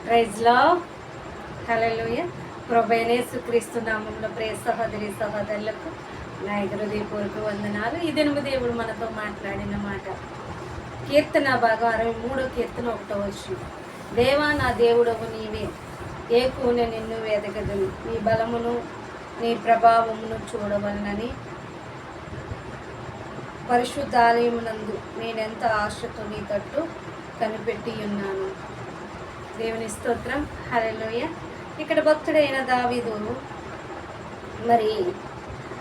Praise lord. హల్లెలూయా. ప్రభువైన యేసుక్రీస్తు నామములో ప్రియ సహోదరులకు నా హృదయపూర్వక వందనాలు. ఈ దినము దేవుడు మనతో మాట్లాడిన మాట కీర్తన భాగం 63వ కీర్తన 1వ వచనం. దేవా నా దేవుడవు నీవే, ఏకునే నిన్ను వెదకదును, నీ బలమును నీ ప్రభావమును చూడవలనని పరిశుద్ధాలయమునందు నేనెంత ఆశతో నీ తట్టు కనిపెట్టి ఉన్నాను. దేవుని స్తోత్రం. హల్లెలూయా. ఇక్కడ భక్తుడైన దావీదు మరి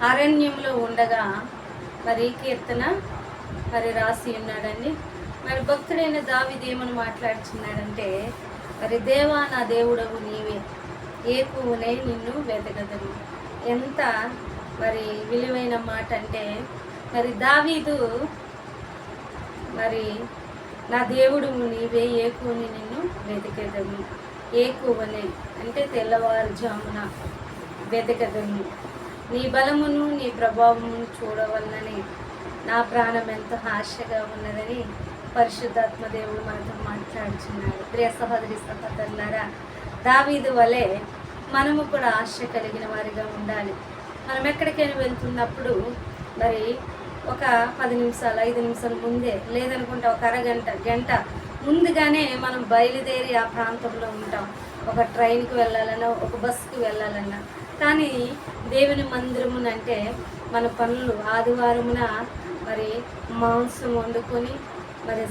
అరణ్యంలో ఉండగా మరి కీర్తన రాసి ఉన్నాడండి. మరి భక్తుడైన దావీదు ఏమని మాట్లాడుచున్నాడంటే, మరి దేవా నా దేవుడవు నీవే, ఏకునే నిన్ను వెతకదను. ఎంత మరి విలువైన మాట అంటే, మరి దావీదు మరి నా దేవుడు నీవే, ఏకుని నిన్ను వెతకదను. ఏకువనే అంటే తెల్లవారుజామున వెతకదను, నీ బలమును నీ ప్రభావమును చూడవలనని నా ప్రాణం ఎంతో ఆశగా ఉన్నదని పరిశుద్ధాత్మ దేవుడు మనతో మాట్లాడుచున్నాడు. ప్రియ సహోదరులారా, దావీదు వలె మనము కూడా ఆశ కలిగిన వారిగా ఉండాలి. మనం ఎక్కడికైనా వెళ్తున్నప్పుడు మరి ఒక 10 నిమిషాలు 5 నిమిషాల ముందే, లేదనుకుంటే ఒక గంట ముందుగానే మనం బయలుదేరి ఆ ప్రాంతంలో ఉంటాం. ఒక ట్రైన్కి వెళ్ళాలన్నా, ఒక బస్సుకి వెళ్ళాలన్నా. కానీ దేవుని మందిరమునంటే మన పనులు ఆదివారమున మరి మాంసం వండుకొని, మరి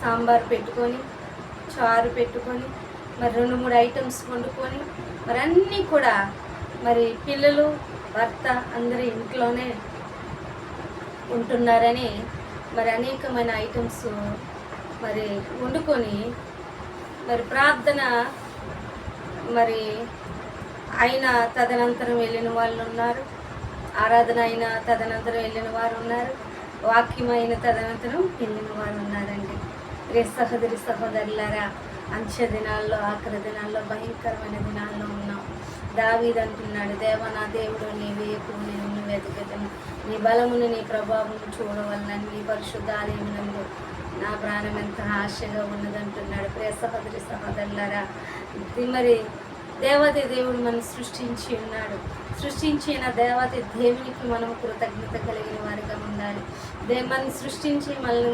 సాంబార్ పెట్టుకొని, చారు పెట్టుకొని, మరి 2-3 ఐటమ్స్ వండుకొని, మరి అన్నీ కూడా మరి పిల్లలు భర్త అందరూ ఇంట్లోనే ఉంటున్నారని మరి అనేకమైన ఐటమ్స్ మరి వండుకొని, మరి ప్రార్థన మరి అయిన తదనంతరం వెళ్ళిన వాళ్ళు ఉన్నారు, ఆరాధన అయిన తదనంతరం వెళ్ళిన వారు ఉన్నారు, వాక్యమైన తదనంతరం వెళ్ళిన వారు ఉన్నారండి. రే సహోదరులారా, అంచె దినాల్లో, ఆఖరి దినాల్లో, భయంకరమైన దినాల్లో ఉన్నాం. దావీదు అంటున్నాడు, దేవా నా దేవుడు నీవే, ఏకునే నిన్ను వెతకదను, నీ బలమును నీ ప్రభావమును చూడవలనని నీ పరిశుద్ధాలయమునందు నా ప్రాణం ఎంత ఆశగా ఉన్నదంటున్నాడు. ప్రియ సహోదరులారా, మరి దేవతి దేవుడు మనం సృష్టించి ఉన్నాడు. సృష్టించిన దేవతి దేవునికి మనం కృతజ్ఞత కలిగిన వారిగా ఉండాలి. మనం సృష్టించి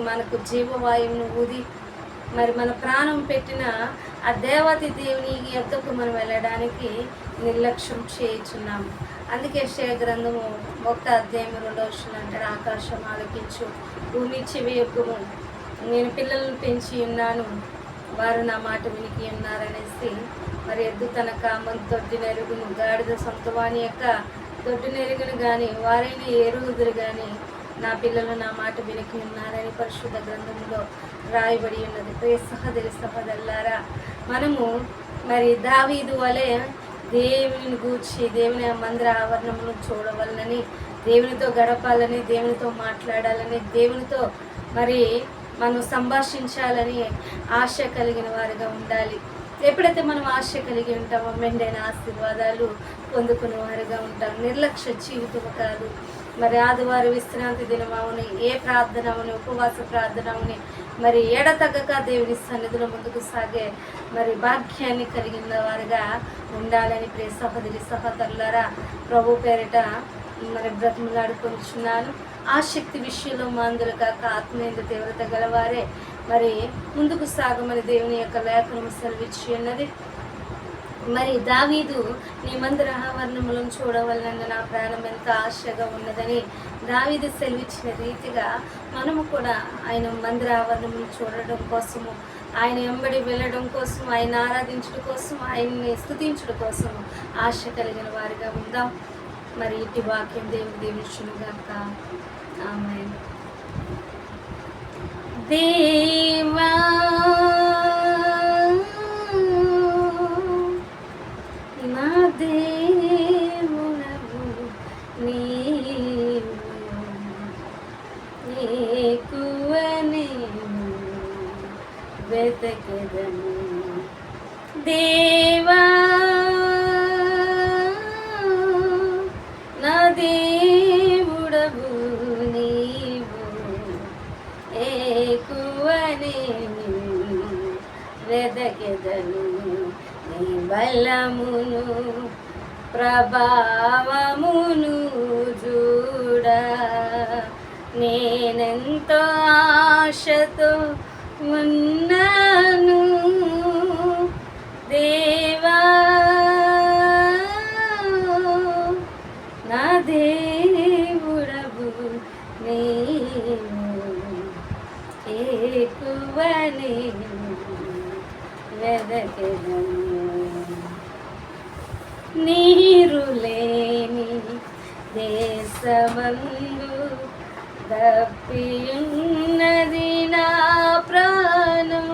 మనకు జీవవాయువును ఊది మరి మన ప్రాణం పెట్టిన ఆ దేవతి దేవుని యొద్దకు మనం వెళ్ళడానికి నిర్లక్ష్యం చేయుచున్నాము. అందుకే యెషయా గ్రంథము 1వ అధ్యాయం 2వ వచనం అంటాడు, ఆకాశం ఆలకించు, భూమి చెవియొగ్గుము, నేను పిల్లలను పెంచి ఉన్నాను, వారు నా మాట వినికి ఉన్నారనేసి. మరి ఎద్దు తన కామం దొడ్డినెరుగును, గాడిద సొంతవాణి యొక్క దొడ్డినెరుగును కానీ వారైనా ఎరుగుదురు కానీ నా పిల్లలు నా మాట వినికి ఉన్నారని పరిశుద్ధ గ్రంథంలో రాయబడి ఉన్నది. ప్రియ సహోదరులారా, మనము మరి దావీదు వలె దేవుని గూర్చి, దేవుని మందిర ఆవరణమును చూడవలనని, దేవునితో గడపాలని, దేవునితో మాట్లాడాలని, దేవునితో మరి మనం సంభాషించాలని ఆశ కలిగిన వారిగా ఉండాలి. ఎప్పుడైతే మనం ఆశ కలిగి ఉంటామో మెండైన ఆశీర్వాదాలు పొందుకునే వారిగా ఉంటాం. నిర్లక్ష్య జీవితం కాదు. మరి ఆదివారం విశ్రాంతి దినం అవుని, ఏ ప్రార్థన అవుని, ఉపవాస ప్రార్థన అవుని, మరి ఎడతగ్గక దేవుని సన్నిధిలో ముందుకు సాగే మరి భాగ్యాన్ని కలిగిన వారిగా ఉండాలని ప్రియ సహోదరులారా, ప్రభు పేరిట మరి బ్రతిమలాడుకొనిచున్నాను. ఆ శక్తి విషయంలో మందులు కాక ఆత్మీయ తీవ్రత గలవారే మరి ముందుకు సాగమని దేవుని యొక్క లేఖనము సెలవిచ్చి ఉన్నది. మరి దావీదు నీ మందిర ఆవరణములను చూడవలన నా ప్రాణం ఎంత ఆశగా ఉన్నదని దావీదు సెలవిచ్చిన రీతిగా మనము కూడా ఆయన మందిర ఆవరణములు చూడడం కోసము, ఆయన వెంబడి వెళ్ళడం కోసం, ఆయన ఆరాధించడం కోసం, ఆయన్ని స్తుతించడం కోసము ఆశ కలిగిన వారిగా ఉందాం. మరి ఇటు వాక్యం దేవుడు దీవించునుగాక. ఆమేన్. దేవా నా దేవుడవు నీవు, ఏకువనే వెతకెదను. దేవా నా దేవుడవు నీవు, ఏకువనే వెదకెదను నీ బలమును ప్రభావమును చూడ నేనెంతో ఆశతో ఉన్నాను దేవా నా దేవుడవు నీవు ఎక్కువనే వెదకెదను నీరు లేని దేశమందు దప్పియున్నది నా ప్రాణం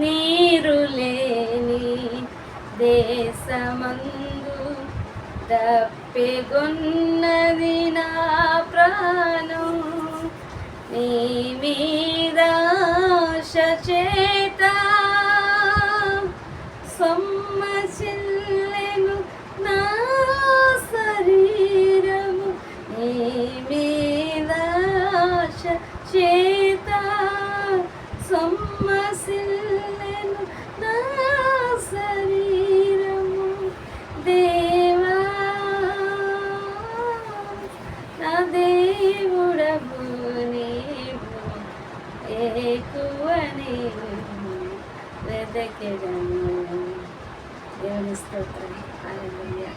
నీరు లేని దేశమందు దప్పిగొన్నది నా ప్రాణం నీ మీద ఆశ చేత సొమ్మసిల్లెను నా శరీరము నీ మీద ఆశ చేత సొమ్మసిల్లెను నా శరీరము దేవా నా దేవుడవు నీవు ఎక్కువనే వెదకెదను దేవుని స్తోత్రం హల్లెలూయా.